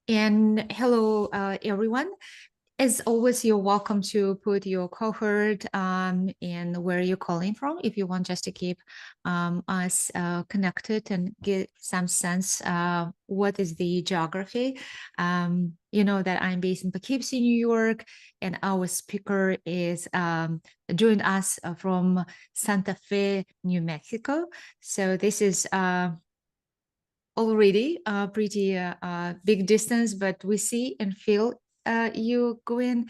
And hello, everyone. As always, you're welcome to put your cohort and where you're calling from if you want just to keep us connected and get some sense what is the geography. You know that I'm based in Poughkeepsie, New York, and our speaker is joined us from Santa Fe, New Mexico. So this is already a pretty big distance, but we see and feel you, Gwen.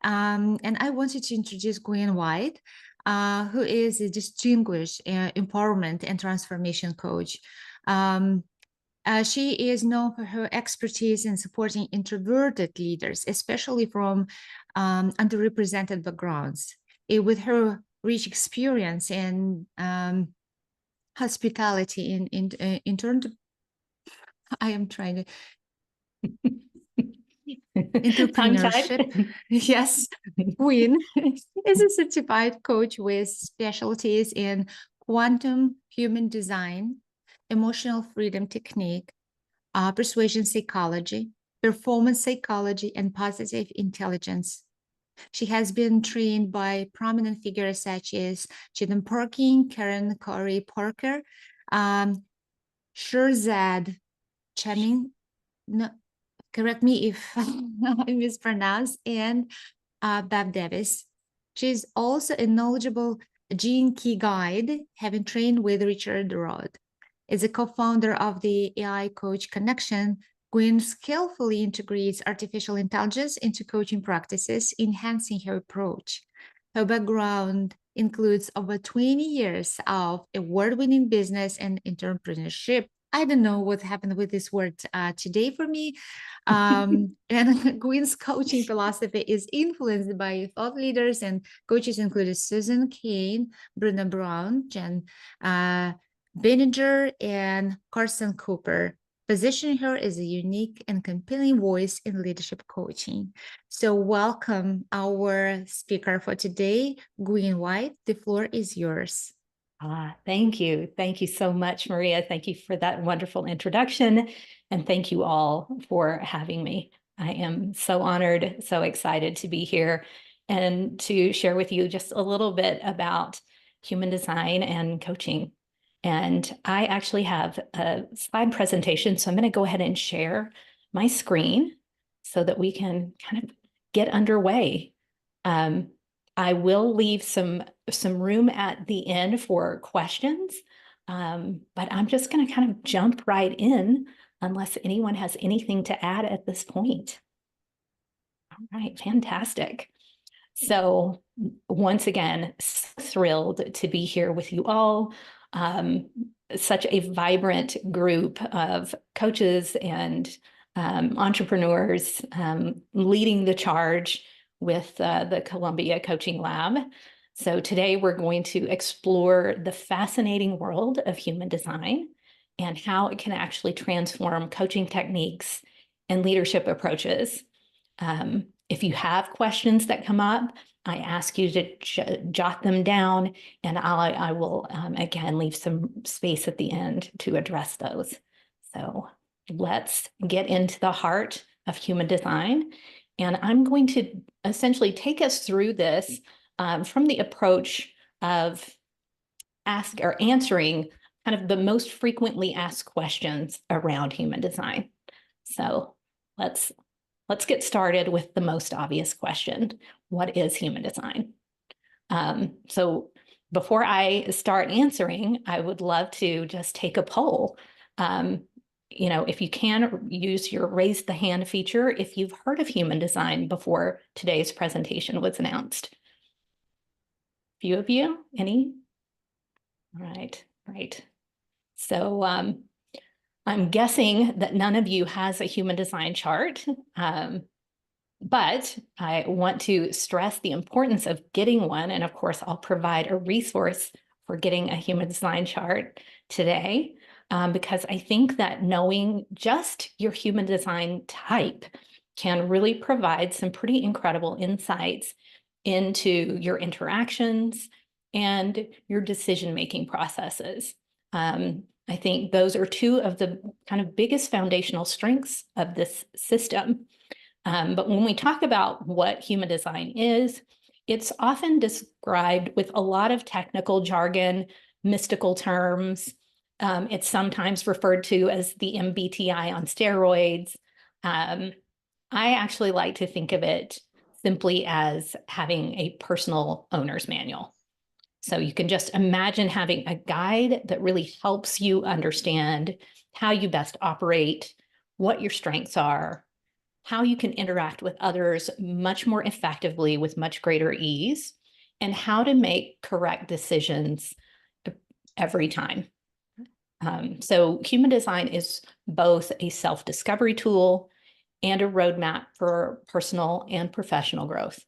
And I wanted to introduce Gwen White, who is a distinguished empowerment and transformation coach. Um, she is known for her expertise in supporting introverted leaders, especially from underrepresented backgrounds. With her rich experience in hospitality in I am trying to Tongue tied. entrepreneurship. Yes, Queen is a certified coach with specialties in quantum human design, emotional freedom technique, persuasion psychology, performance psychology, and positive intelligence. She has been trained by prominent figures such as Chetan Parking, Karen Corey Parker, Shirzad Chamin, no, correct me if I mispronounce, and Bev Davis. She's also a knowledgeable gene key guide, having trained with Richard Rod. As a co-founder of the AI Coach Connection, Gwen skillfully integrates artificial intelligence into coaching practices, enhancing her approach. Her background includes over 20 years of award-winning business and entrepreneurship. I don't know what happened with this word today for me. And Gwen's coaching philosophy is influenced by thought leaders and coaches included Susan Cain, Brenda Brown, Jen Benninger, and Carson Cooper, positioning her as a unique and compelling voice in leadership coaching. So welcome our speaker for today, Gwen White. The floor is yours. Thank you. Thank you so much, Maria. Thank you for that wonderful introduction. And thank you all for having me. I am so honored, so excited to be here and to share with you just a little bit about human design and coaching. And I actually have a slide presentation, so I'm going to go ahead and share my screen so that we can kind of get underway. I will leave some room at the end for questions, but I'm just going to kind of jump right in unless anyone has anything to add at this point. All right, fantastic. So once again, so thrilled to be here with you all. Such a vibrant group of coaches and entrepreneurs leading the charge with the Columbia Coaching Lab. So today we're going to explore the fascinating world of human design and how it can actually transform coaching techniques and leadership approaches. If you have questions that come up, I ask you to jot them down, and I will, again, leave some space at the end to address those. So let's get into the heart of human design. And I'm going to essentially take us through this from the approach of answering kind of the most frequently asked questions around human design. So let's get started with the most obvious question. What is human design? So before I start answering, I would love to just take a poll. If you can, use your raise the hand feature if you've heard of human design before today's presentation was announced. Few of you, any? All right, right. So I'm guessing that none of you has a human design chart. But I want to stress the importance of getting one. And of course, I'll provide a resource for getting a human design chart today, because I think that knowing just your human design type can really provide some pretty incredible insights into your interactions and your decision-making processes. I think those are two of the kind of biggest foundational strengths of this system. But when we talk about what human design is, it's often described with a lot of technical jargon, mystical terms. It's sometimes referred to as the MBTI on steroids. I actually like to think of it simply as having a personal owner's manual. So you can just imagine having a guide that really helps you understand how you best operate, what your strengths are, how you can interact with others much more effectively with much greater ease, and how to make correct decisions every time. So human design is both a self-discovery tool and a roadmap for personal and professional growth.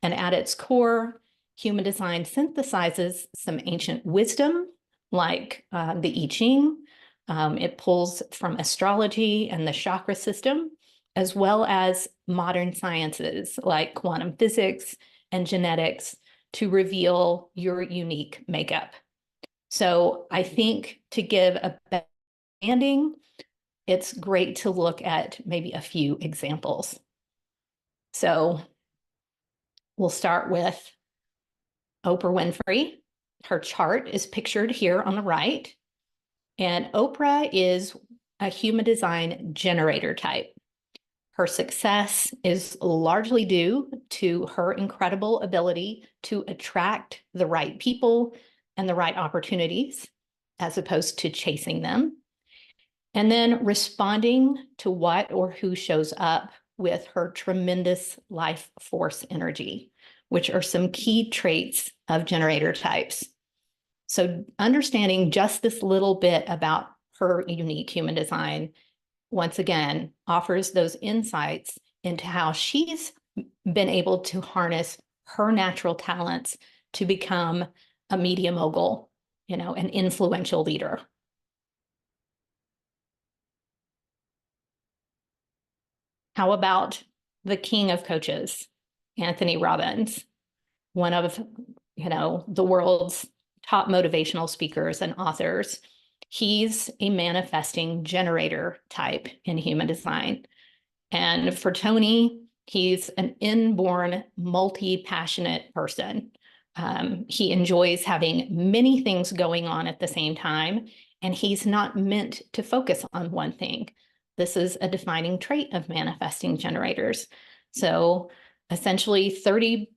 And at its core, human design synthesizes some ancient wisdom, like the I Ching. It pulls from astrology and the chakra system, as well as modern sciences like quantum physics and genetics to reveal your unique makeup. So I think to give a better understanding, it's great to look at maybe a few examples. So we'll start with Oprah Winfrey. Her chart is pictured here on the right. And Oprah is a human design generator type. Her success is largely due to her incredible ability to attract the right people and the right opportunities, as opposed to chasing them. And then responding to what or who shows up with her tremendous life force energy, which are some key traits of generator types. So understanding just this little bit about her unique human design, once again, offers those insights into how she's been able to harness her natural talents to become a media mogul, an influential leader. How about the king of coaches, Anthony Robbins, one of, the world's top motivational speakers and authors? He's a manifesting generator type in human design. And for Tony, he's an inborn, multi-passionate person. He enjoys having many things going on at the same time, and he's not meant to focus on one thing. This is a defining trait of manifesting generators. So essentially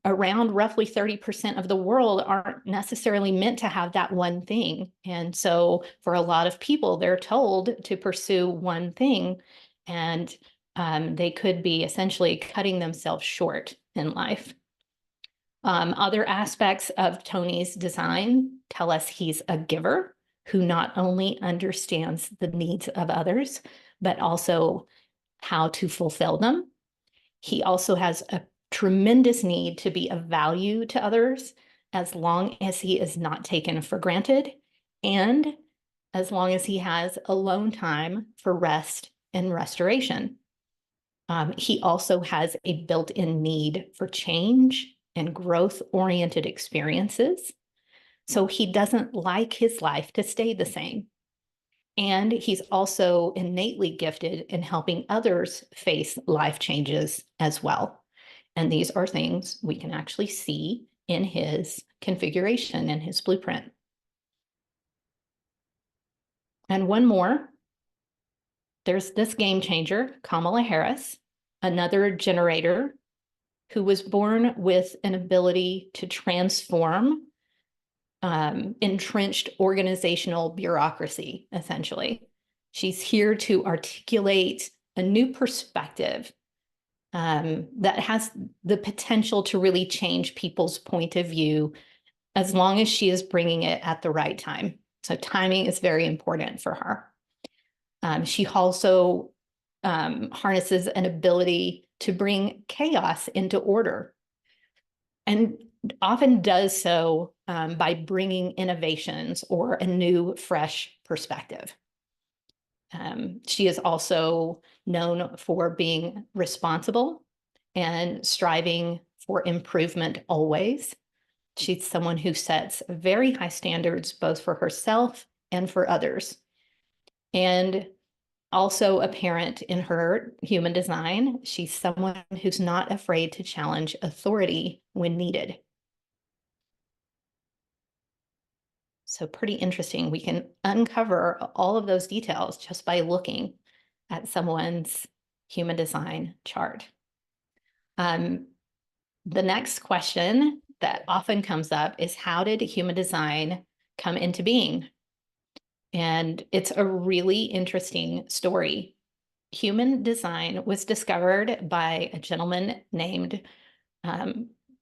around roughly 30% of the world aren't necessarily meant to have that one thing. And so for a lot of people, they're told to pursue one thing, and they could be essentially cutting themselves short in life. Other aspects of Tony's design tell us he's a giver who not only understands the needs of others, but also how to fulfill them. He also has a tremendous need to be of value to others, as long as he is not taken for granted, and as long as he has alone time for rest and restoration. He also has a built-in need for change and growth-oriented experiences. So he doesn't like his life to stay the same. And he's also innately gifted in helping others face life changes as well. And these are things we can actually see in his configuration, in his blueprint. And one more. There's this game changer, Kamala Harris, another generator who was born with an ability to transform entrenched organizational bureaucracy, essentially. She's here to articulate a new perspective that has the potential to really change people's point of view, as long as she is bringing it at the right time. So timing is very important for her. She also harnesses an ability to bring chaos into order, and often does so by bringing innovations or a new, fresh perspective. She is also known for being responsible and striving for improvement always, She's someone who sets very high standards, both for herself and for others. And also apparent in her human design, she's someone who's not afraid to challenge authority when needed. So pretty interesting. We can uncover all of those details just by looking at someone's human design chart. The next question that often comes up is, how did human design come into being? And it's a really interesting story. Human design was discovered by a gentleman named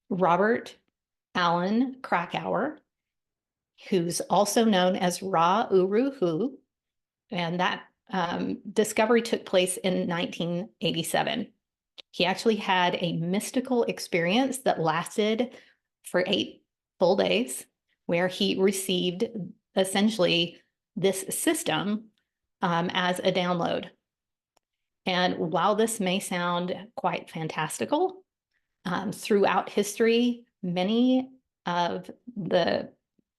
Robert Allen Krakauer, who's also known as Ra Uru Hu. And that discovery took place in 1987. He actually had a mystical experience that lasted for 8 full days, where he received essentially this system as a download. And while this may sound quite fantastical, throughout history, many of the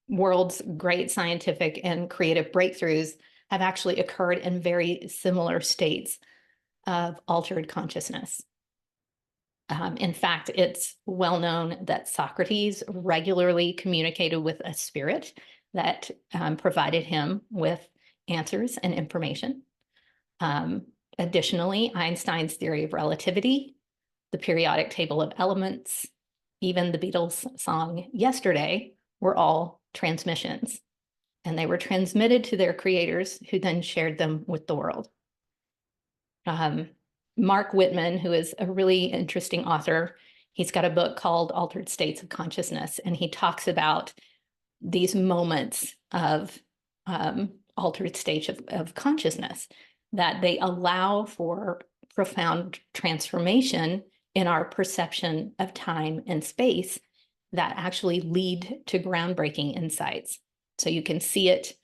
world's great scientific and creative breakthroughs have actually occurred in very similar states of altered consciousness. In fact, it's well known that Socrates regularly communicated with a spirit that provided him with answers and information. Additionally, Einstein's theory of relativity, the periodic table of elements, even the Beatles' song Yesterday were all transmissions. And they were transmitted to their creators, who then shared them with the world. Mark Whitman, who is a really interesting author, he's got a book called Altered States of Consciousness, and he talks about these moments of altered state of consciousness, that they allow for profound transformation in our perception of time and space that actually lead to groundbreaking insights. So you can see it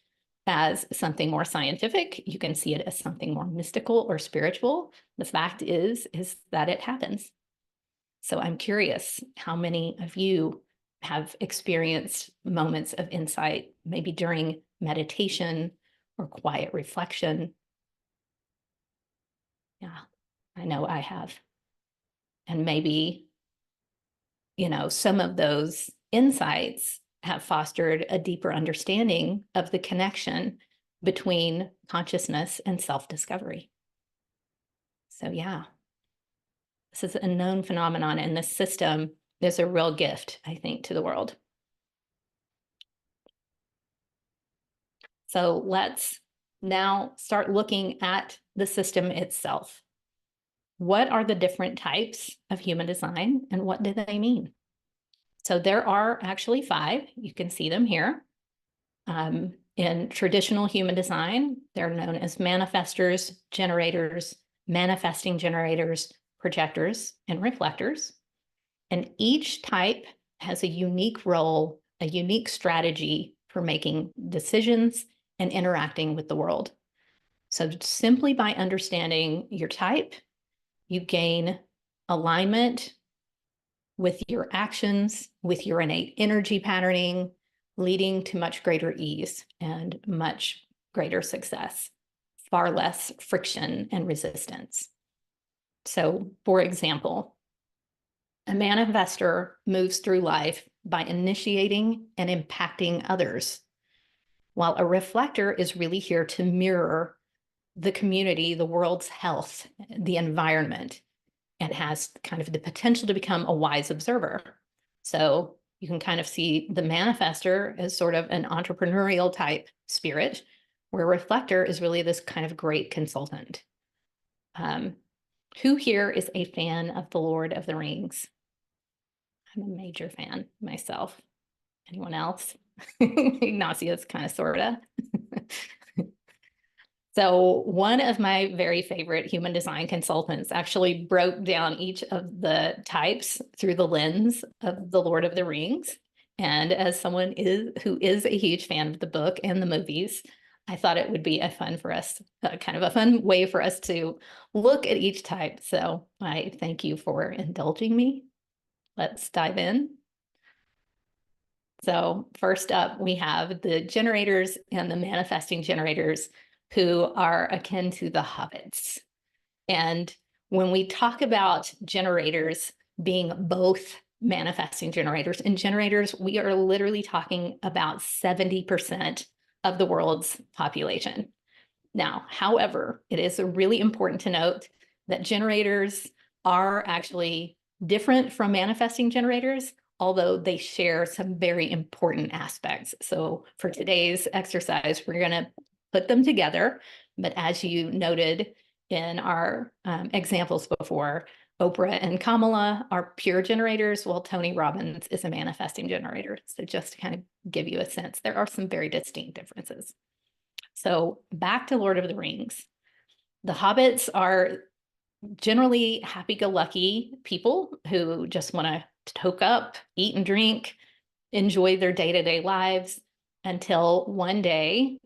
as something more scientific. You can see it as something more mystical or spiritual. The fact is that it happens. So I'm curious how many of you have experienced moments of insight, maybe during meditation or quiet reflection. Yeah, I know I have. And maybe, some of those insights have fostered a deeper understanding of the connection between consciousness and self-discovery. So yeah, this is a known phenomenon, and this system is a real gift, I think, to the world. So let's now start looking at the system itself. What are the different types of human design, and what do they mean? So there are actually 5. You can see them here. In traditional human design, they're known as manifestors, generators, manifesting generators, projectors, and reflectors. And each type has a unique role, a unique strategy for making decisions and interacting with the world. So simply by understanding your type, you gain alignment with your actions, with your innate energy patterning, leading to much greater ease and much greater success, far less friction and resistance. So, for example, a manifestor moves through life by initiating and impacting others, while a reflector is really here to mirror the community, the world's health, the environment, and has kind of the potential to become a wise observer. So you can kind of see the manifestor as sort of an entrepreneurial type spirit, where reflector is really this kind of great consultant. Who here is a fan of The Lord of the Rings? I'm a major fan myself. Anyone else? Ignatius, kind of, sort of. So one of my very favorite human design consultants actually broke down each of the types through the lens of The Lord of the Rings. And as someone who is a huge fan of the book and the movies, I thought it would be a fun for us, kind of a fun way for us to look at each type. So I thank you for indulging me. Let's dive in. So first up, we have the generators and the manifesting generators, who are akin to the hobbits. And when we talk about generators being both manifesting generators and generators, we are literally talking about 70% of the world's population. Now, however, it is really important to note that generators are actually different from manifesting generators, although they share some very important aspects. So for today's exercise, we're going to put them together. But as you noted in our examples before, Oprah and Kamala are pure generators, while Tony Robbins is a manifesting generator. So just to kind of give you a sense, there are some very distinct differences. So back to Lord of the Rings. The hobbits are generally happy-go-lucky people who just want to toke up, eat and drink, enjoy their day-to-day lives until one day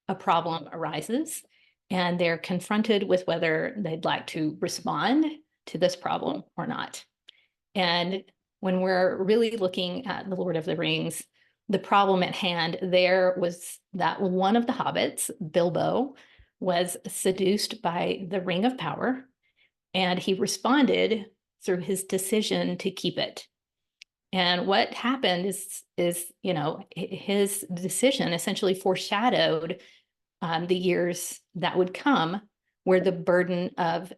a problem arises and they're confronted with whether they'd like to respond to this problem or not. And when we're really looking at the Lord of the Rings, the problem at hand there was that one of the hobbits, Bilbo, was seduced by the Ring of Power, and he responded through his decision to keep it. And what happened is his decision essentially foreshadowed the years that would come, where the burden of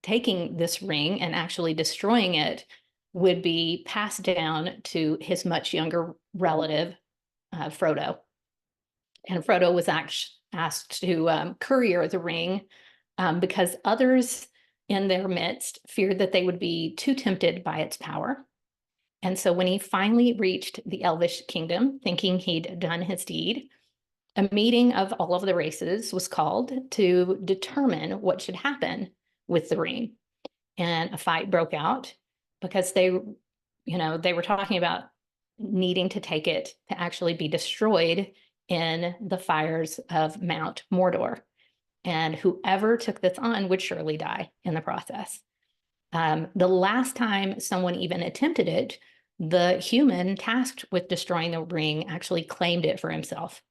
taking this ring and actually destroying it would be passed down to his much younger relative, Frodo. And Frodo was asked to courier the ring because others in their midst feared that they would be too tempted by its power. And so when he finally reached the Elvish kingdom, thinking he'd done his deed, a meeting of all of the races was called to determine what should happen with the ring. And a fight broke out because they were talking about needing to take it to actually be destroyed in the fires of Mount Mordor. And whoever took this on would surely die in the process. The last time someone even attempted it, the human tasked with destroying the ring actually claimed it for himself.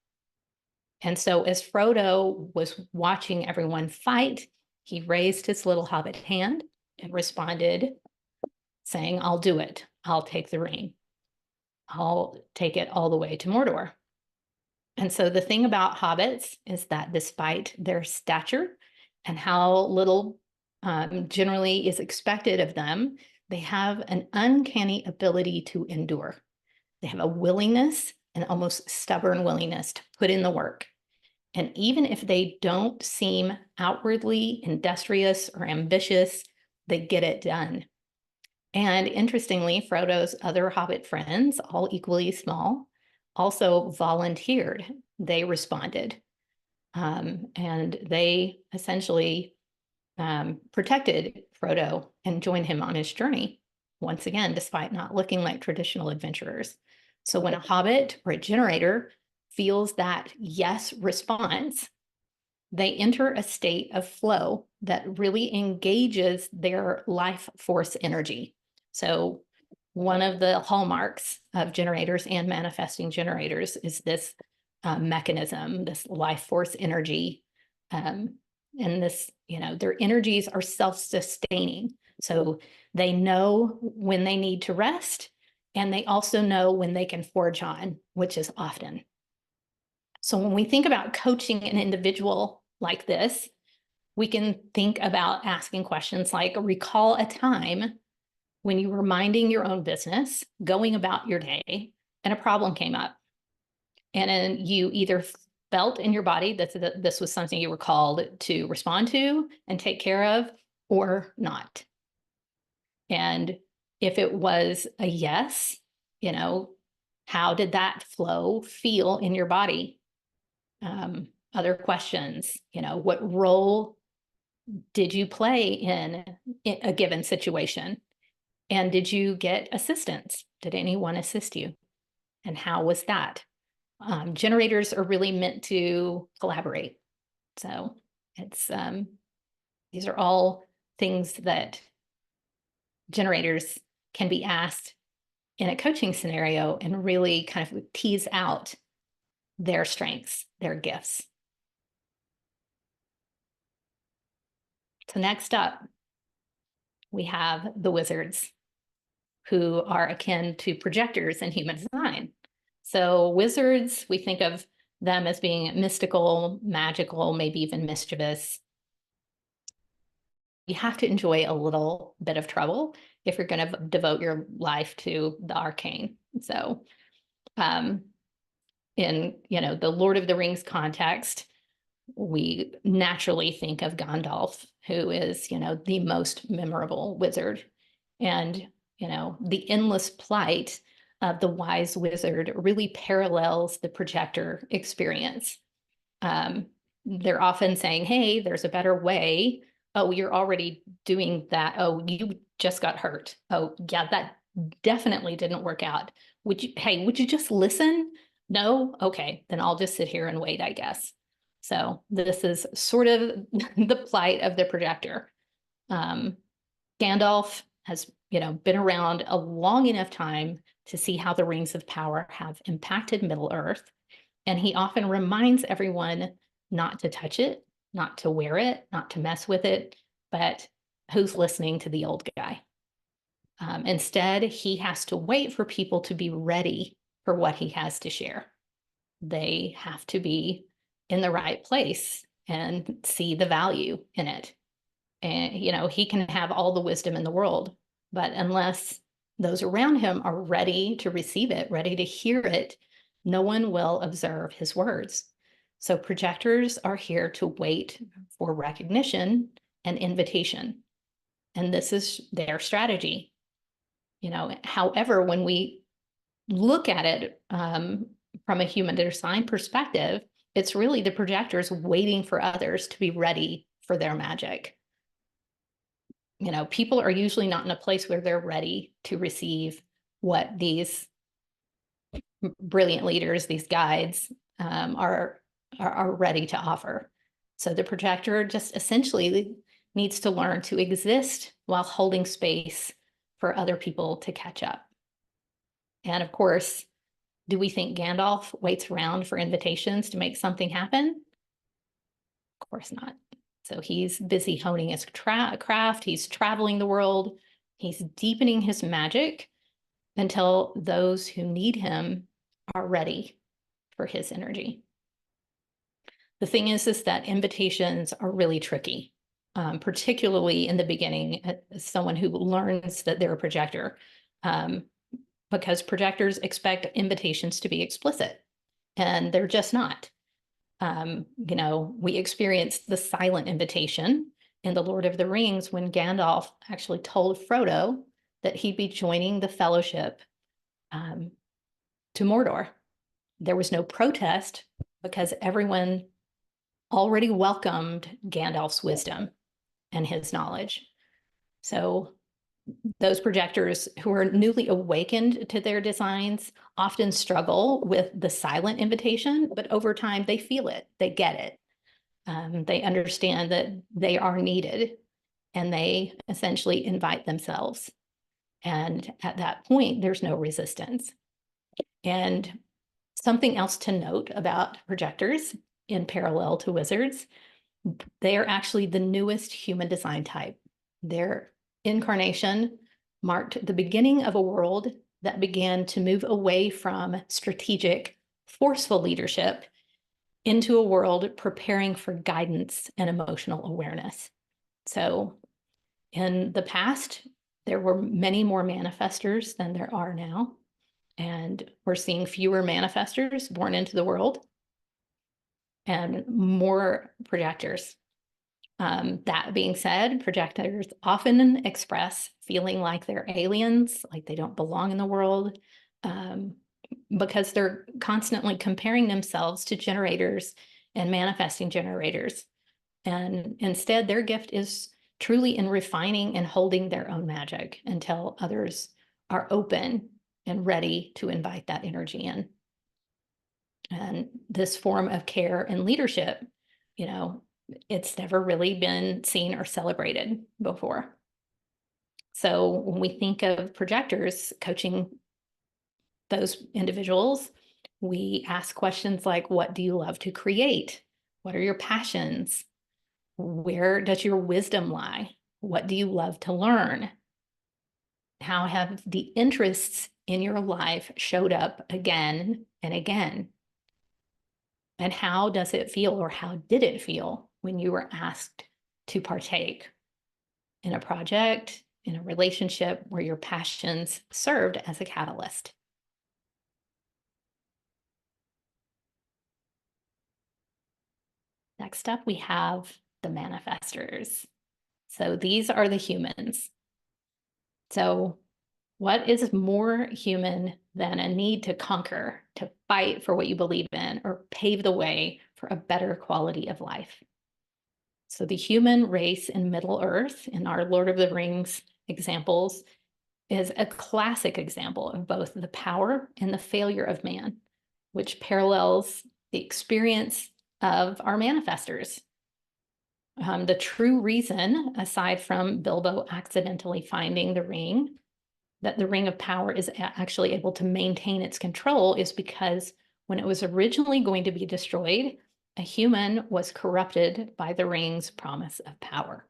And so as Frodo was watching everyone fight, he raised his little hobbit hand and responded saying, "I'll do it. I'll take the ring. I'll take it all the way to Mordor." And so the thing about hobbits is that despite their stature and how little generally is expected of them, they have an uncanny ability to endure. They have a willingness, an almost stubborn willingness to put in the work. And even if they don't seem outwardly industrious or ambitious, they get it done. And interestingly, Frodo's other hobbit friends, all equally small, also volunteered. They responded. And they essentially protected Frodo and joined him on his journey, once again, despite not looking like traditional adventurers. So when a hobbit or a generator feels that yes response, they enter a state of flow that really engages their life force energy. So one of the hallmarks of generators and manifesting generators is this mechanism, this life force energy. And this, their energies are self-sustaining. So they know when they need to rest, and they also know when they can forge on, which is often. So when we think about coaching an individual like this, we can think about asking questions like, recall a time when you were minding your own business, going about your day, and a problem came up. And then you either felt in your body that this was something you were called to respond to and take care of, or not. And if it was a yes, how did that flow feel in your body? Other questions, what role did you play in a given situation? And did you get assistance? Did anyone assist you? And how was that? Generators are really meant to collaborate. So it's these are all things that generators can be asked in a coaching scenario and really kind of tease out their strengths, their gifts. So next up, we have the wizards, who are akin to projectors in human design. So wizards, we think of them as being mystical, magical, maybe even mischievous. You have to enjoy a little bit of trouble if you're going to devote your life to the arcane. So in the Lord of the Rings context, we naturally think of Gandalf, who is the most memorable wizard. And the endless plight of the wise wizard really parallels the projector experience. They're often saying, hey, there's a better way. Oh, you're already doing that. Oh, you just got hurt. Oh, yeah, that definitely didn't work out. Would you just listen? No? Okay, then I'll just sit here and wait, I guess. So this is sort of the plight of the projector. Gandalf has been around a long enough time to see how the rings of power have impacted Middle Earth. And he often reminds everyone not to touch it, not to wear it, not to mess with it, but who's listening to the old guy? Instead, he has to wait for people to be ready for what he has to share. They have to be in the right place and see the value in it. And, he can have all the wisdom in the world, but unless those around him are ready to receive it, ready to hear it, no one will observe his words. So projectors are here to wait for recognition and invitation. And this is their strategy. However, when we look at it from a human design perspective, it's really the projectors waiting for others to be ready for their magic. People are usually not in a place where they're ready to receive what these brilliant leaders, these guides, are ready to offer. So the projector just essentially needs to learn to exist while holding space for other people to catch up. And of course, do we think Gandalf waits around for invitations to make something happen? Of course not. So he's busy honing his craft. He's traveling the world. He's deepening his magic until those who need him are ready for his energy. The thing is that invitations are really tricky, particularly in the beginning, as someone who learns that they're a projector, because projectors expect invitations to be explicit, and they're just not. We experienced the silent invitation in The Lord of the Rings when Gandalf actually told Frodo that he'd be joining the Fellowship to Mordor. There was no protest because everyone already welcomed Gandalf's wisdom and his knowledge. So those projectors who are newly awakened to their designs often struggle with the silent invitation, but over time they feel it, they get it. They understand that they are needed, and they essentially invite themselves. And at that point, there's no resistance. And something else to note about projectors in parallel to wizards, they are actually the newest human design type. Their incarnation marked the beginning of a world that began to move away from strategic, forceful leadership into a world preparing for guidance and emotional awareness. So in the past, there were many more manifestors than there are now. And we're seeing fewer manifestors born into the world and more projectors. That being said, projectors often express feeling like they're aliens, like they don't belong in the world, because they're constantly comparing themselves to generators and manifesting generators. And instead, their gift is truly in refining and holding their own magic until others are open and ready to invite that energy in. And this form of care and leadership, it's never really been seen or celebrated before. So when we think of projectors, coaching those individuals, we ask questions like, what do you love to create? What are your passions? Where does your wisdom lie? What do you love to learn? How have the interests in your life showed up again and again? And how does it feel, or how did it feel when you were asked to partake in a project, in a relationship where your passions served as a catalyst? Next up, we have the manifestors. So these are the humans. So what is more human than a need to conquer, to fight for what you believe in, or pave the way for a better quality of life? So the human race in Middle Earth, in our Lord of the Rings examples, is a classic example of both the power and the failure of man, which parallels the experience of our manifestors. The true reason, aside from Bilbo accidentally finding the ring, that the ring of power is actually able to maintain its control is because when it was originally going to be destroyed, a human was corrupted by the ring's promise of power.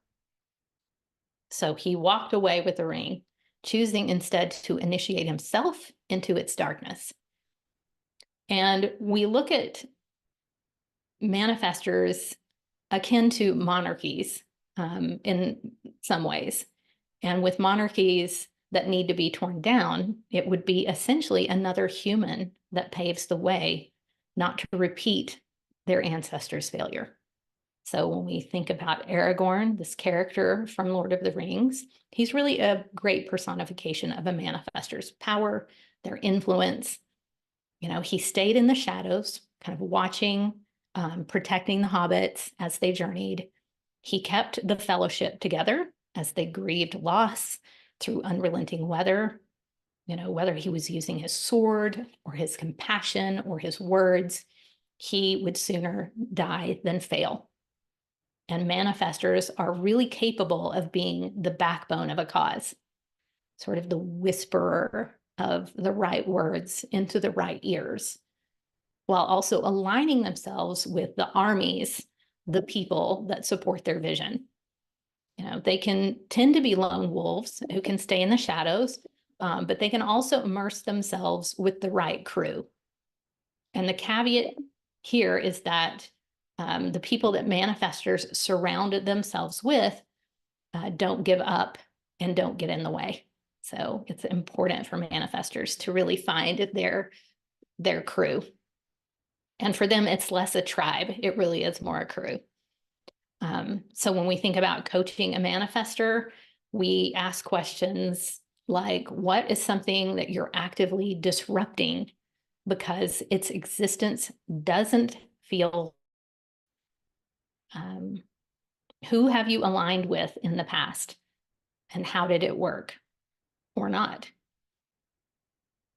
So he walked away with the ring, choosing instead to initiate himself into its darkness. And we look at manifestors akin to monarchies in some ways. And with monarchies that need to be torn down, it would be essentially another human that paves the way, not to repeat their ancestors' failure. So when we think about Aragorn, this character from Lord of the Rings, he's really a great personification of a manifestor's power, their influence. You know, he stayed in the shadows, kind of watching, protecting the hobbits as they journeyed. He kept the fellowship together as they grieved loss through unrelenting weather. You know, whether he was using his sword or his compassion or his words, he would sooner die than fail. And manifestors are really capable of being the backbone of a cause, sort of the whisperer of the right words into the right ears, while also aligning themselves with the armies, the people that support their vision. You know, they can tend to be lone wolves who can stay in the shadows, but they can also immerse themselves with the right crew. And the caveat here is that the people that manifestors surrounded themselves with don't give up and don't get in the way. So it's important for manifestors to really find their crew. And for them, it's less a tribe. It really is more a crew. So when we think about coaching a manifestor, we ask questions like, what is something that you're actively disrupting because its existence doesn't feel, who have you aligned with in the past? And how did it work or not?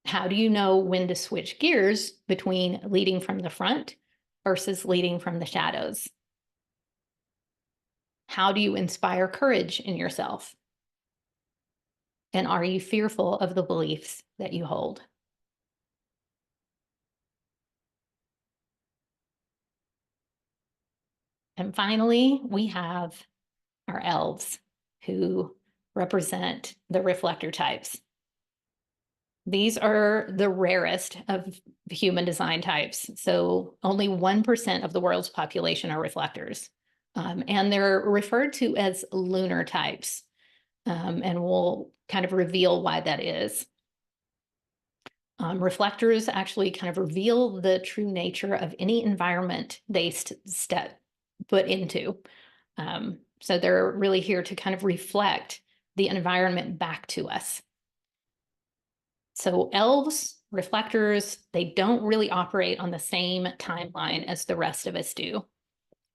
How do you know when to switch gears between leading from the front versus leading from the shadows? How do you inspire courage in yourself? And are you fearful of the beliefs that you hold? And finally, we have our elves, who represent the reflector types. These are the rarest of human design types. So only 1% of the world's population are reflectors. And they're referred to as lunar types. And we'll kind of reveal why that is. Reflectors actually kind of reveal the true nature of any environment they step foot into. So they're really here to kind of reflect the environment back to us. So elves, reflectors, they don't really operate on the same timeline as the rest of us do.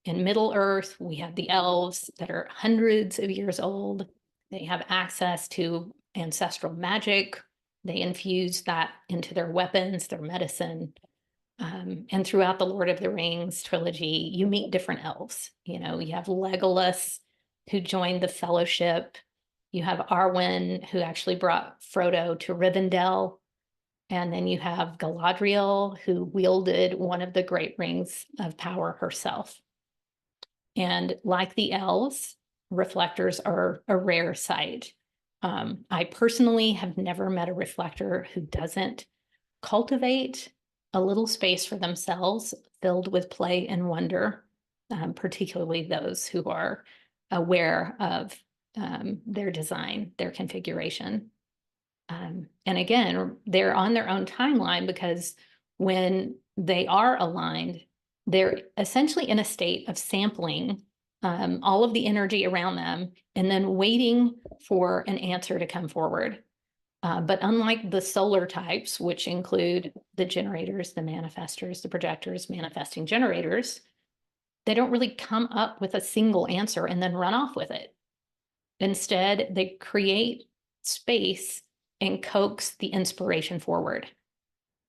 In Middle Earth, we have the elves that are hundreds of years old. They have access to ancestral magic. They infuse that into their weapons, their medicine. And throughout the Lord of the Rings trilogy, you meet different elves. You know, you have Legolas, who joined the Fellowship. You have Arwen, who actually brought Frodo to Rivendell. And then you have Galadriel, who wielded one of the great rings of power herself. And like the elves, reflectors are a rare sight. I personally have never met a reflector who doesn't cultivate a little space for themselves filled with play and wonder, particularly those who are aware of their design, their configuration. And again, they're on their own timeline, because when they are aligned, they're essentially in a state of sampling all of the energy around them and then waiting for an answer to come forward. But unlike the solar types, which include the generators, the manifestors, the projectors, manifesting generators, they don't really come up with a single answer and then run off with it. Instead, they create space and coax the inspiration forward.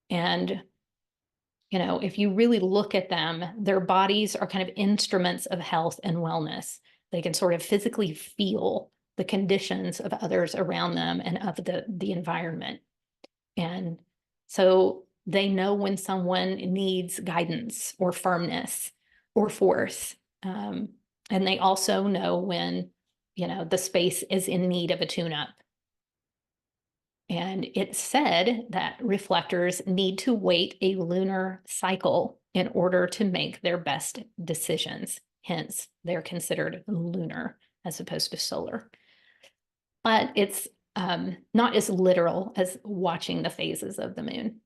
And, you know, if you really look at them, their bodies are kind of instruments of health and wellness. They can sort of physically feel the conditions of others around them and of the environment. And so they know when someone needs guidance or firmness or force. And they also know when, you know, the space is in need of a tune-up. And it's said that reflectors need to wait a lunar cycle in order to make their best decisions. Hence, they're considered lunar as opposed to solar. But it's not as literal as watching the phases of the moon.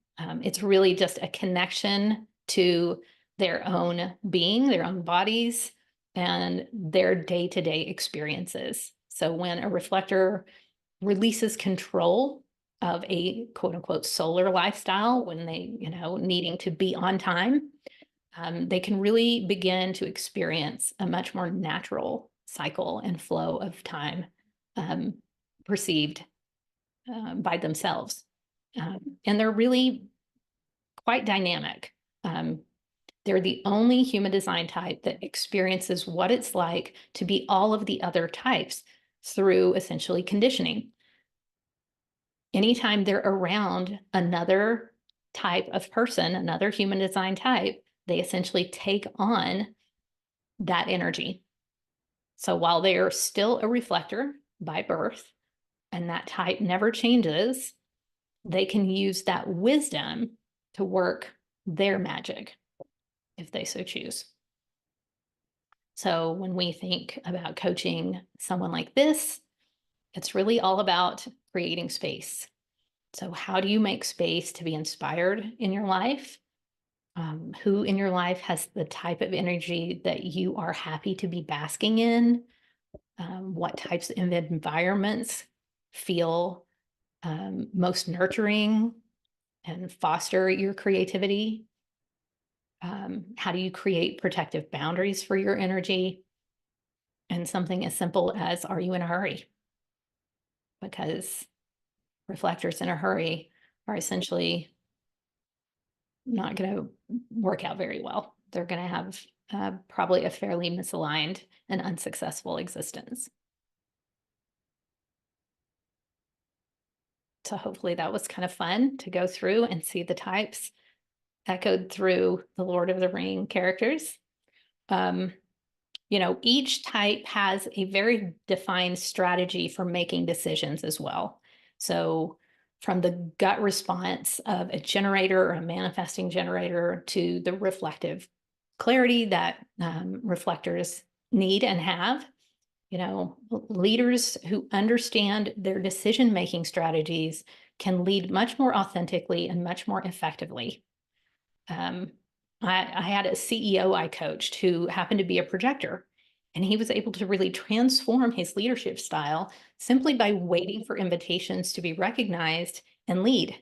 It's really just a connection to their own being, their own bodies, and their day-to-day experiences. So when a reflector releases control of a quote unquote solar lifestyle, when they, you know, needing to be on time, they can really begin to experience a much more natural cycle and flow of time perceived by themselves. And they're really quite dynamic. They're the only human design type that experiences what it's like to be all of the other types through essentially conditioning. Anytime they're around another type of person, another human design type, they essentially take on that energy. So while they are still a reflector by birth, and that type never changes, they can use that wisdom to work their magic if they so choose. So when we think about coaching someone like this, it's really all about creating space. So how do you make space to be inspired in your life? Who in your life has the type of energy that you are happy to be basking in? What types of environments feel most nurturing and foster your creativity? How do you create protective boundaries for your energy? And something as simple as, are you in a hurry? Because reflectors in a hurry are essentially not going to work out very well. They're going to have probably a fairly misaligned and unsuccessful existence. So hopefully that was kind of fun to go through and see the types echoed through the Lord of the Ring characters. You know, each type has a very defined strategy for making decisions as well. So from the gut response of a generator or a manifesting generator to the reflective clarity that reflectors need and have, you know, leaders who understand their decision-making strategies can lead much more authentically and much more effectively. I had a CEO I coached who happened to be a projector, and he was able to really transform his leadership style simply by waiting for invitations to be recognized and lead.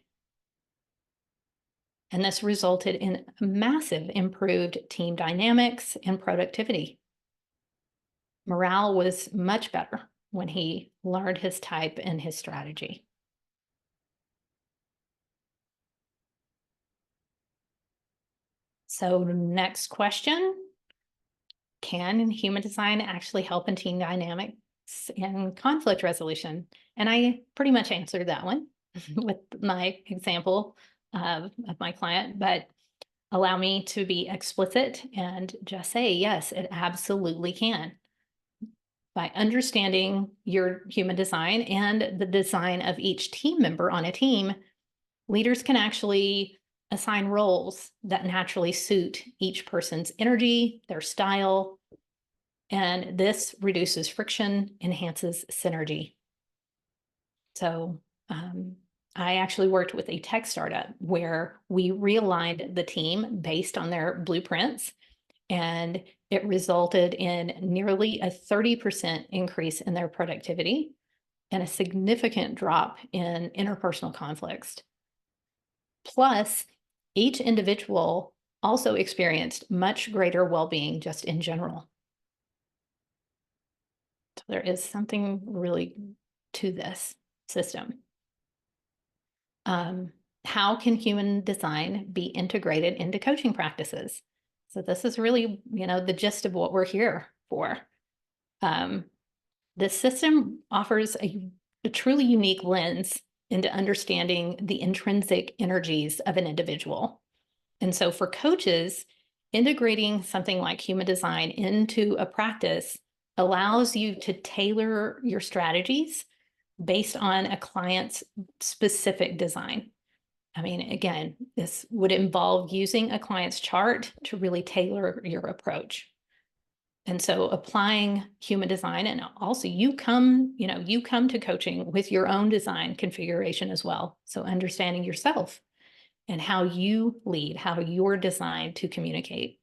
And this resulted in massive improved team dynamics and productivity. Morale was much better when he learned his type and his strategy. So next question, can human design actually help in team dynamics and conflict resolution? And I pretty much answered that one. with my example of my client, but allow me to be explicit and just say, yes, it absolutely can. By understanding your human design and the design of each team member on a team, leaders can actually assign roles that naturally suit each person's energy, their style, and this reduces friction, enhances synergy. So I actually worked with a tech startup where we realigned the team based on their blueprints, and it resulted in nearly a 30% increase in their productivity and a significant drop in interpersonal conflicts. Plus, each individual also experienced much greater well-being just in general. So there is something really to this system. How can human design be integrated into coaching practices? So this is really, the gist of what we're here for. This system offers a truly unique lens into understanding the intrinsic energies of an individual. And so for coaches, integrating something like human design into a practice allows you to tailor your strategies based on a client's specific design. I mean, again, this would involve using a client's chart to really tailor your approach. And so applying human design, and also you come to coaching with your own design configuration as well. So understanding yourself and how you lead, how you're designed to communicate.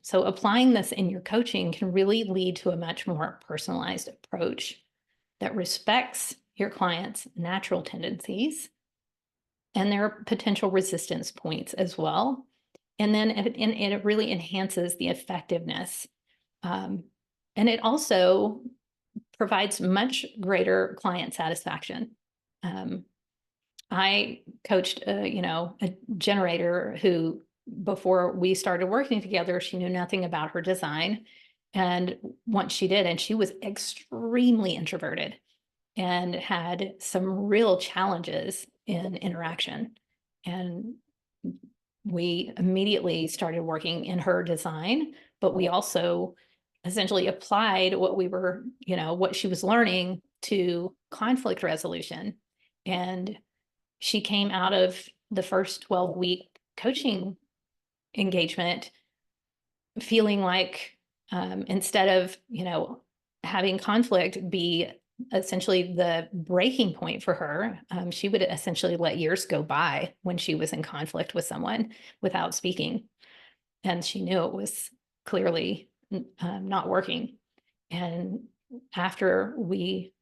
So applying this in your coaching can really lead to a much more personalized approach that respects your client's natural tendencies and their potential resistance points as well. And then it really enhances the effectiveness. And it also provides much greater client satisfaction. I coached, a generator who, before we started working together, she knew nothing about her design. And once she did, and she was extremely introverted and had some real challenges in interaction. And we immediately started working in her design, but we also essentially applied what we were, what she was learning to conflict resolution. And she came out of the first 12-week coaching engagement feeling like instead of, having conflict be essentially the breaking point for her, she would essentially let years go by when she was in conflict with someone without speaking. And she knew it was clearly not working. And after we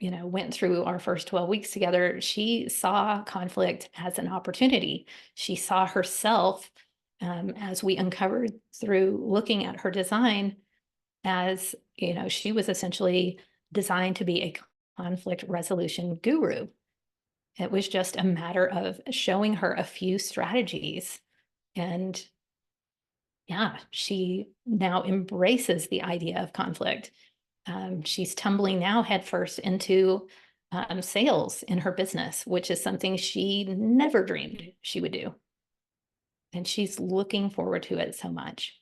went through our first 12 weeks together, she saw conflict as an opportunity. She saw herself, as we uncovered through looking at her design, as, she was essentially designed to be a conflict resolution guru. It was just a matter of showing her a few strategies. And yeah, she now embraces the idea of conflict. She's tumbling now headfirst into sales in her business, which is something she never dreamed she would do. And she's looking forward to it so much.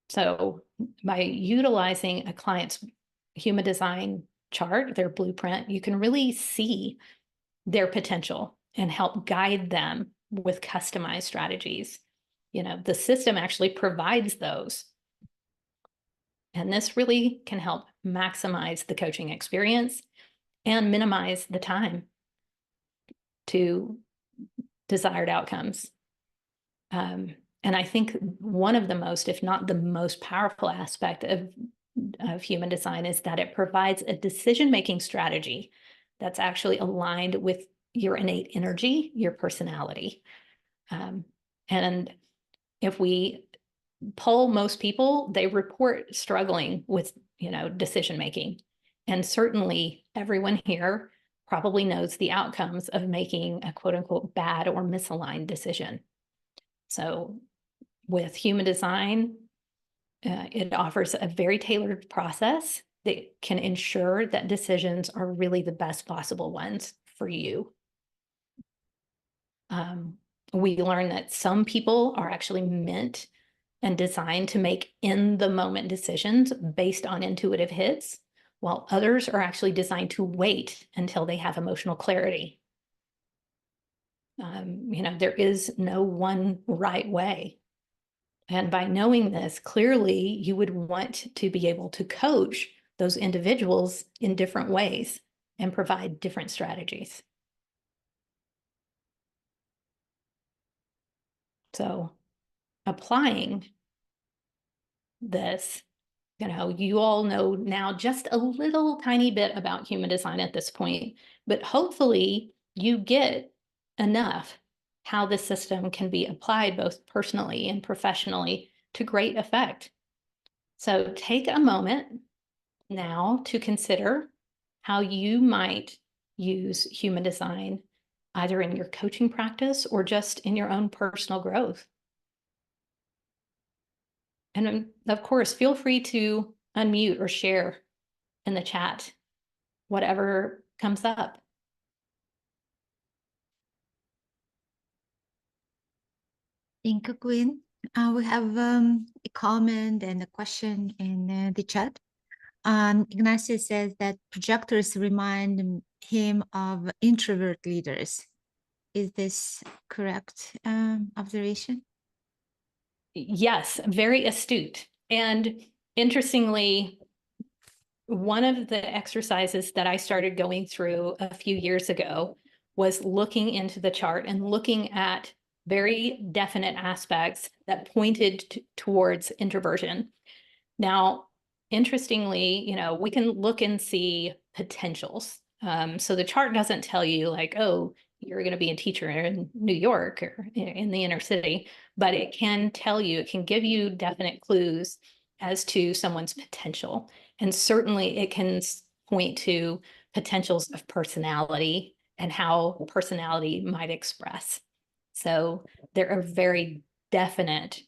So by utilizing a client's human design chart, their blueprint, you can really see their potential and help guide them with customized strategies. The system actually provides those. And this really can help maximize the coaching experience and minimize the time to desired outcomes. And I think one of the most, if not the most powerful aspect of human design is that it provides a decision-making strategy that's actually aligned with your innate energy, your personality. And if we poll most people, they report struggling with, decision making. And certainly everyone here probably knows the outcomes of making a quote unquote bad or misaligned decision. So with human design, it offers a very tailored process that can ensure that decisions are really the best possible ones for you. We learn that some people are actually meant and designed to make in-the-moment decisions based on intuitive hits, while others are actually designed to wait until they have emotional clarity. There is no one right way. And by knowing this, clearly you would want to be able to coach those individuals in different ways and provide different strategies. So applying this, you all know now just a little tiny bit about human design at this point, but hopefully you get enough how this system can be applied both personally and professionally to great effect. So take a moment now to consider how you might use human design either in your coaching practice or just in your own personal growth. And of course, feel free to unmute or share in the chat, whatever comes up. Thank you, Queen. We have a comment and a question in the chat. Ignacio says that projectors remind him of introvert leaders. Is this correct observation? Yes, very astute. And interestingly, one of the exercises that I started going through a few years ago was looking into the chart and looking at very definite aspects that pointed towards introversion. Now, interestingly, we can look and see potentials. So the chart doesn't tell you like, oh, you're going to be a teacher in New York or in the inner city, but it can tell you, it can give you definite clues as to someone's potential. And certainly it can point to potentials of personality and how personality might express. So there are very definite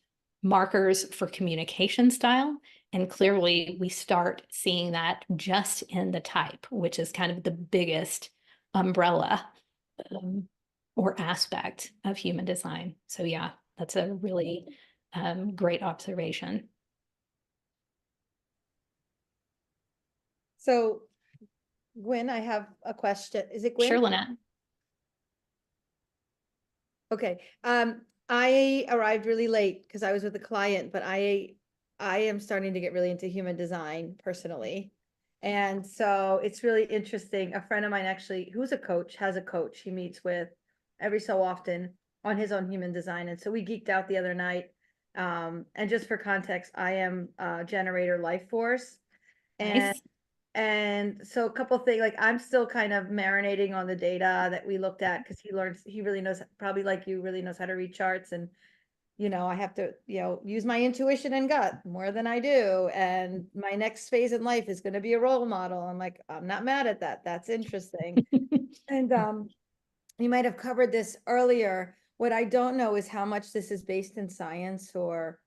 markers for communication style. And clearly we start seeing that just in the type, which is kind of the biggest umbrella or aspect of human design. So yeah, that's a really great observation. So Gwen, I have a question. Is it Gwen? Sure, Lynette. Okay. I arrived really late because I was with a client, but I am starting to get really into human design personally. And so it's really interesting. A friend of mine actually, who's a coach, has a coach he meets with every so often on his own human design. And so we geeked out the other night. And just for context, I am a generator life force. Nice. And so a couple things, like I'm still kind of marinating on the data that we looked at because he really knows, probably like you, really knows how to read charts. And, I have to, use my intuition and gut more than I do. And my next phase in life is going to be a role model. I'm like, I'm not mad at that. That's interesting. And you might have covered this earlier. What I don't know is how much this is based in science or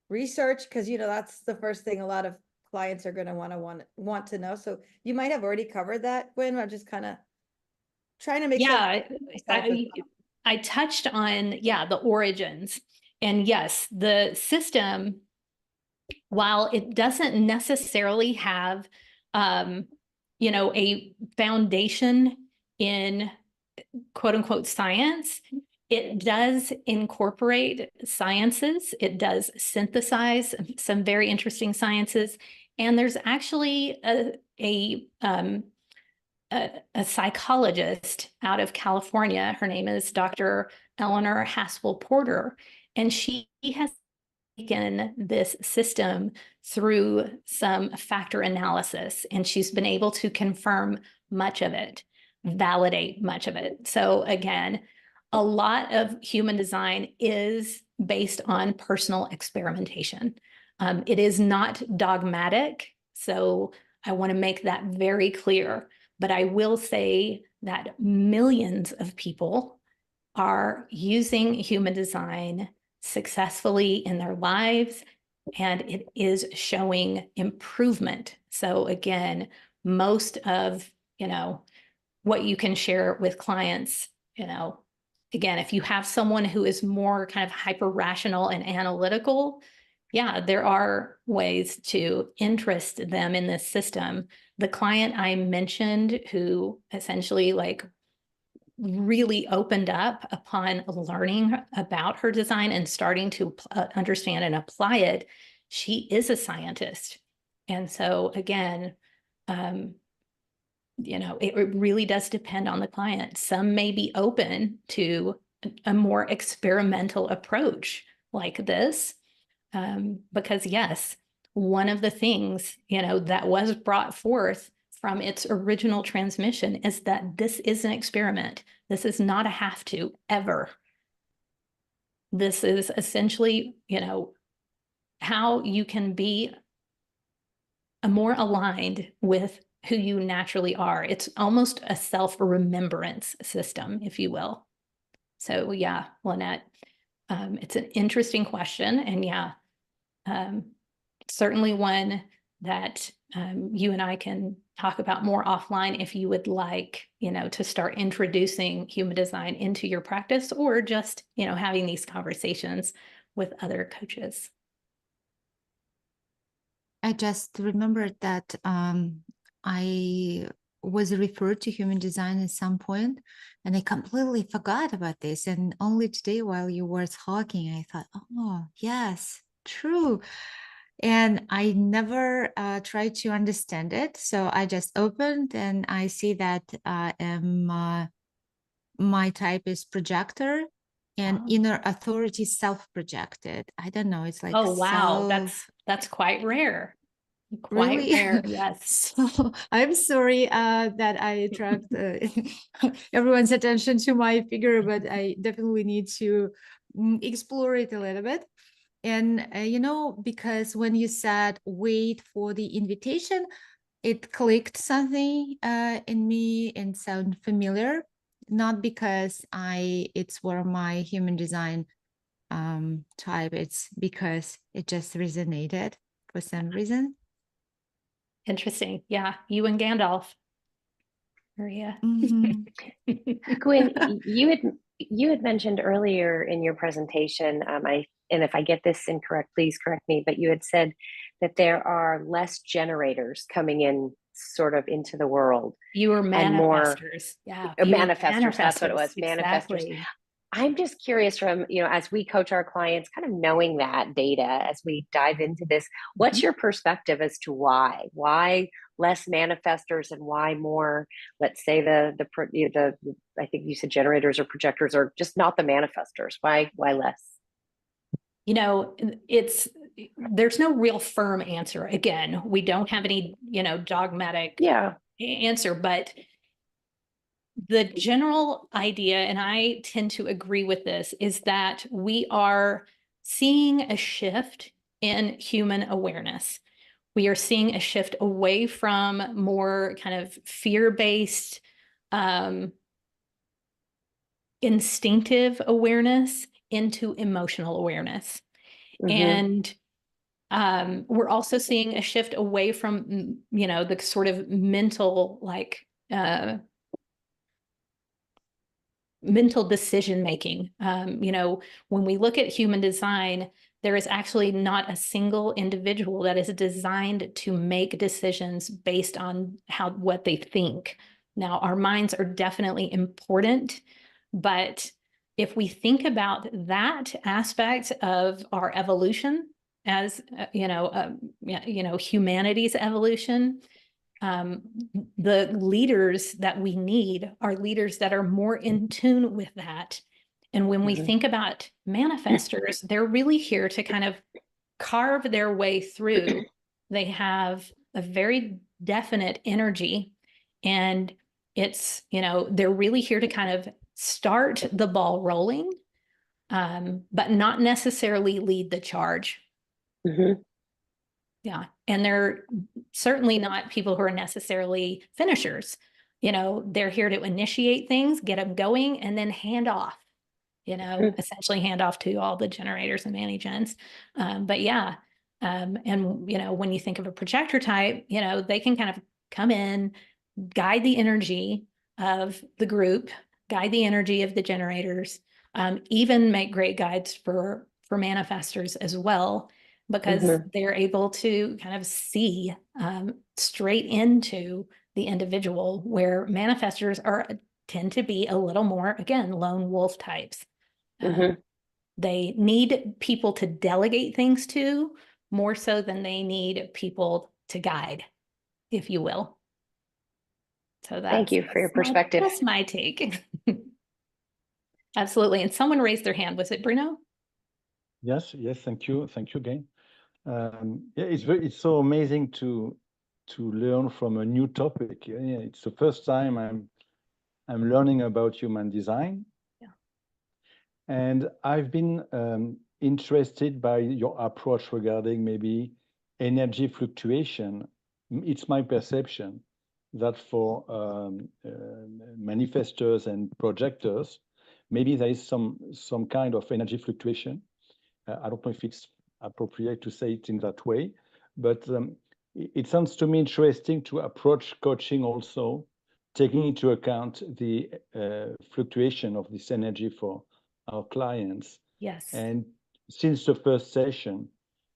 research, because that's the first thing a lot of clients are going to want to know. So you might have already covered that, Gwen. I'm just kind of trying to make I touched on the origins, and yes, the system, while it doesn't necessarily have a foundation in quote unquote science, it does incorporate sciences. It does synthesize some very interesting sciences. And there's actually a psychologist out of California. Her name is Dr. Eleanor Haspel Porter, and she has taken this system through some factor analysis, and she's been able to confirm much of it, validate much of it. So again, a lot of human design is based on personal experimentation. It is not dogmatic, so I want to make that very clear. But I will say that millions of people are using human design successfully in their lives and it is showing improvement. So again, most of, what you can share with clients, again, if you have someone who is more kind of hyper rational and analytical, yeah, there are ways to interest them in this system. The client I mentioned who essentially like really opened up upon learning about her design and starting to understand and apply it, she is a scientist. And so again, it really does depend on the client. Some may be open to a more experimental approach like this, because yes, one of the things, that was brought forth from its original transmission is that this is an experiment. This is not a have to ever. This is essentially, how you can be more aligned with who you naturally are. It's almost a self-remembrance system, if you will. So yeah, Lynette, it's an interesting question. And yeah, certainly one that you and I can talk about more offline if you would like, to start introducing human design into your practice, or just, having these conversations with other coaches. I just remembered that I was referred to human design at some point, and I completely forgot about this. And only today, while you were talking, I thought, oh, yes, true. And I never tried to understand it. So I just opened and I see that my type is projector, and inner authority self-projected. I don't know. It's like Oh, wow. self. That's quite rare. Quite Really? rare, yes. So I'm sorry that I attract everyone's attention to my figure, but I definitely need to explore it a little bit. And, because when you said wait for the invitation, it clicked something in me and sound familiar, not because it's one of my human design type, it's because it just resonated for some reason. Interesting. Yeah, you and Gandalf, Maria. Mhm. Gwen, you had mentioned earlier in your presentation, and if I get this incorrect, please correct me, but you had said that there are less generators coming in sort of into the world. You were and more manifestors. Yeah, you were manifestors. That's what it was. Manifestors. Exactly. I'm just curious from, as we coach our clients, kind of knowing that data as we dive into this, what's your perspective as to why less manifestors and why more, let's say the I think you said generators or projectors, or just not the manifestors? Why less? There's no real firm answer. Again, we don't have any, dogmatic answer, but the general idea, and I tend to agree with this, is that we are seeing a shift in human awareness. We are seeing a shift away from more kind of fear-based, instinctive awareness into emotional awareness. And we're also seeing a shift away from, the sort of mental, like, mental decision making. When we look at human design, there is actually not a single individual that is designed to make decisions based on what they think. Now, our minds are definitely important, but if we think about that aspect of our evolution as humanity's evolution, the leaders that we need are leaders that are more in tune with that. And when we think about manifestors, they're really here to kind of carve their way through. They have a very definite energy, and it's, they're really here to kind of start the ball rolling, but not necessarily lead the charge. Yeah. And they're certainly not people who are necessarily finishers. They're here to initiate things, get them going, and then hand off, essentially hand off to all the generators and mani-gens. But yeah, And, you know, when you think of a projector type, you know, they can kind of come in, guide the energy of the group, guide the energy of the generators, even make great guides for manifestors as well, because they're able to kind of see straight into the individual, where manifestors tend to be a little more, again, lone wolf types. They need people to delegate things to more so than they need people to guide, if you will. So thank you for your perspective. That's my take. Absolutely. And someone raised their hand. Was it Bruno? Yes, thank you again. Yeah, it's so amazing to learn from a new topic. Yeah, it's the first time I'm learning about human design. Yeah. And I've been interested by your approach regarding maybe energy fluctuation. It's my perception that for manifestors and projectors, maybe there is some kind of energy fluctuation. I don't know if it's appropriate to say it in that way, but it sounds to me interesting to approach coaching also, taking into account the fluctuation of this energy for our clients. Yes. And since the first session,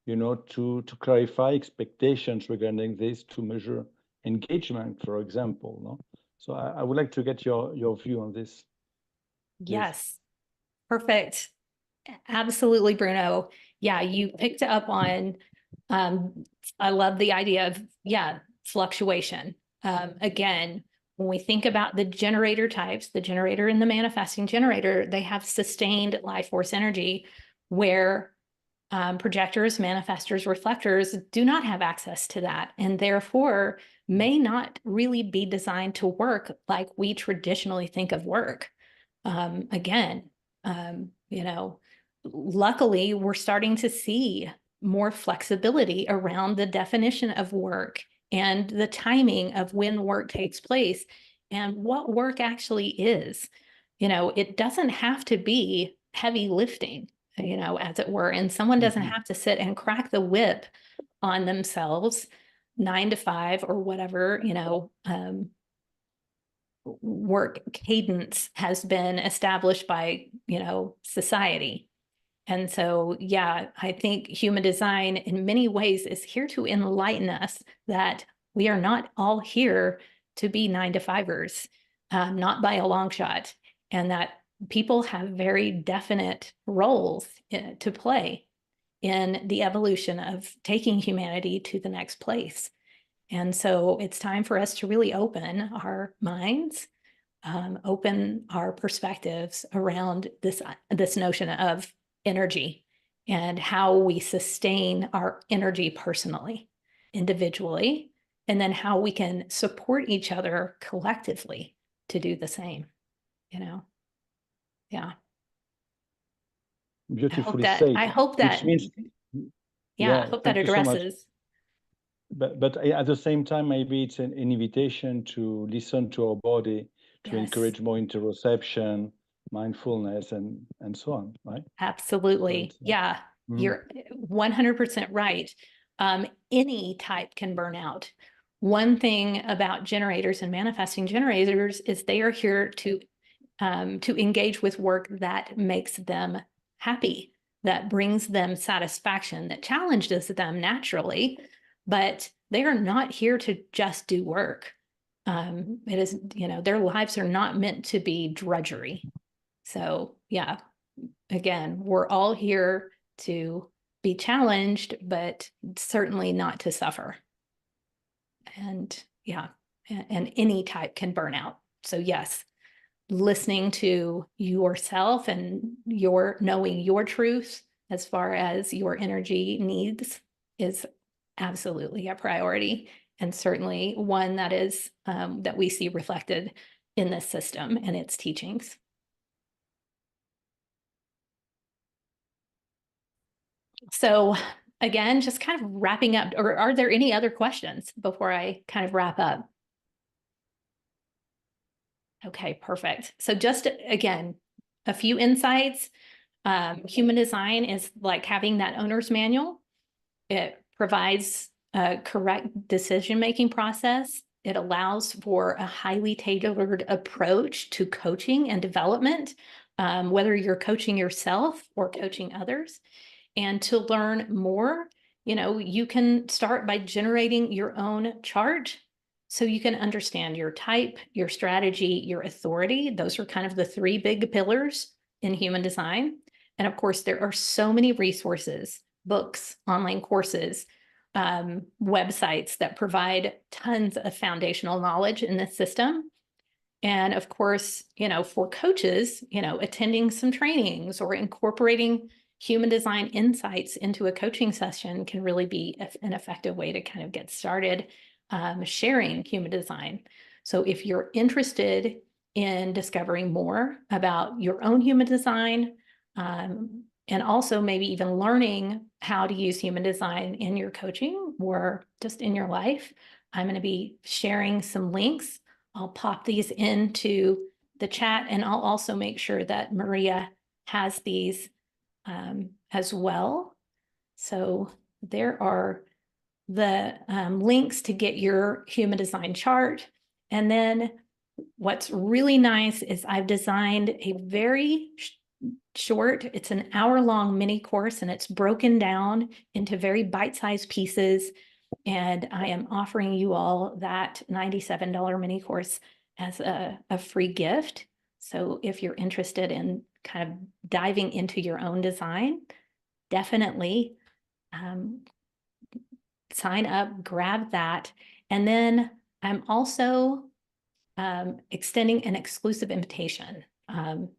you know, to clarify expectations regarding this, to measure engagement, for example. No? So I would like to get your view on this. Yes. Perfect. Absolutely, Bruno. Yeah, you picked up on, I love the idea of, fluctuation. Again, when we think about the generator types, the generator and the manifesting generator, they have sustained life force energy, where projectors, manifestors, reflectors do not have access to that, and therefore may not really be designed to work like we traditionally think of work. You know, luckily, we're starting to see more flexibility around the definition of work and the timing of when work takes place and what work actually is. You know, it doesn't have to be heavy lifting, you know, as it were, and someone doesn't have to sit and crack the whip on themselves 9 to 5 or whatever, you know, work cadence has been established by, you know, society. And so, yeah, I think human design in many ways is here to enlighten us that we are not all here to be 9 to 5ers, not by a long shot, and that people have very definite roles to play in the evolution of taking humanity to the next place. And so it's time for us to really open our minds, open our perspectives around this notion of energy and how we sustain our energy personally, individually, and then how we can support each other collectively to do the same, you know? Yeah. Beautifully said. I hope that, which means, I hope that thank you so much. addresses. But at the same time, maybe it's an invitation to listen to our body, to encourage more interoception, mindfulness, and so on, right? Absolutely. So yeah, you're 100% right. Any type can burn out. One thing about generators and manifesting generators is they are here to engage with work that makes them happy, that brings them satisfaction, that challenges them naturally, but they are not here to just do work. It is, you know, their lives are not meant to be drudgery. So yeah, again, we're all here to be challenged, but certainly not to suffer. And and any type can burn out. So yes, listening to yourself and knowing your truth as far as your energy needs is absolutely a priority, and certainly one that is that we see reflected in this system and its teachings. So again, just kind of wrapping up, or are there any other questions before I kind of wrap up? Okay, perfect. So just again, a few insights. Human design is like having that owner's manual. It provides a correct decision-making process. It allows for a highly tailored approach to coaching and development, whether you're coaching yourself or coaching others. And to learn more, you can start by generating your own chart so you can understand your type, your strategy, your authority. Those are kind of the three big pillars in human design. And of course, there are so many resources, books, online courses, websites that provide tons of foundational knowledge in this system. And of course, for coaches, attending some trainings or incorporating human design insights into a coaching session can really be an effective way to kind of get started sharing human design. So if you're interested in discovering more about your own human design, and also maybe even learning how to use human design in your coaching or just in your life, I'm going to be sharing some links. I'll pop these into the chat, and I'll also make sure that Maria has these as well. So there are the links to get your human design chart. And then what's really nice is I've designed a very short, it's an hour-long mini course, and it's broken down into very bite-sized pieces. And I am offering you all that $97 mini course as a free gift. So if you're interested in kind of diving into your own design, definitely sign up, grab that. And then I'm also extending an exclusive invitation.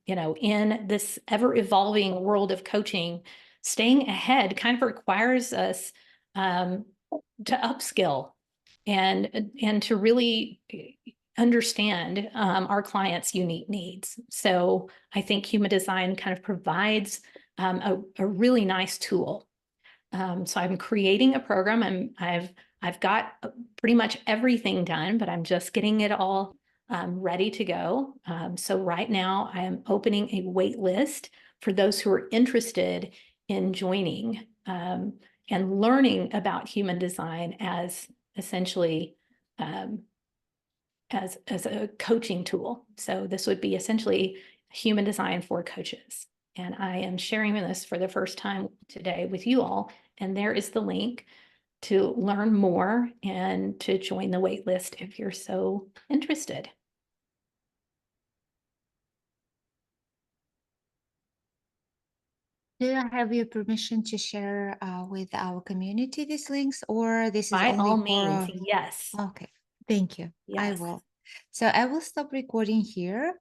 In this ever-evolving world of coaching, staying ahead kind of requires us to upskill and to really understand our clients' unique needs. So I think human design kind of provides a really nice tool. So I'm creating a program. I've got pretty much everything done, but I'm just getting it all ready to go. So right now I am opening a wait list for those who are interested in joining and learning about human design as essentially as a coaching tool. So this would be essentially human design for coaches. And I am sharing this for the first time today with you all. And there is the link to learn more and to join the wait list if you're so interested. Do I have your permission to share with our community these links, or this is By only all for? means, yes. Okay, thank you. I Yes. will. So I will stop recording here.